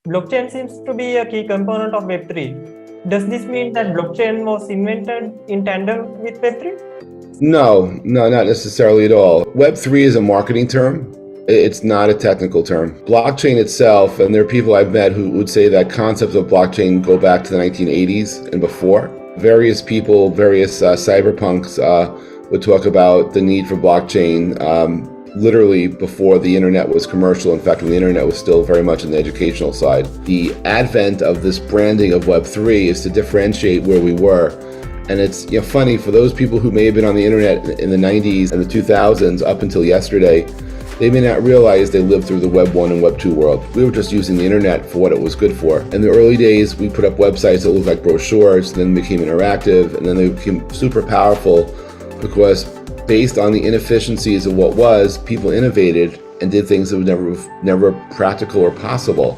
Blockchain seems to be a key component of Web3. Does this mean that blockchain was invented in tandem with Web3? No, not necessarily at all. Web3 is a marketing term. It's not a technical term. Blockchain itself, and there are people I've met who would say that concepts of blockchain go back to the 1980s and before. Various people, various cyberpunks would talk about the need for blockchain literally before the internet was commercial. In fact, when the internet was still very much on the educational side. The advent of this branding of Web3 is to differentiate where we were. And it's funny, for those people who may have been on the internet in the 90s and the 2000s up until yesterday, they may not realize they lived through the Web 1 and Web 2 world. We were just using the internet for what it was good for. In the early days, we put up websites that looked like brochures, then became interactive, and then they became super powerful because based on the inefficiencies of what was, people innovated and did things that were never practical or possible.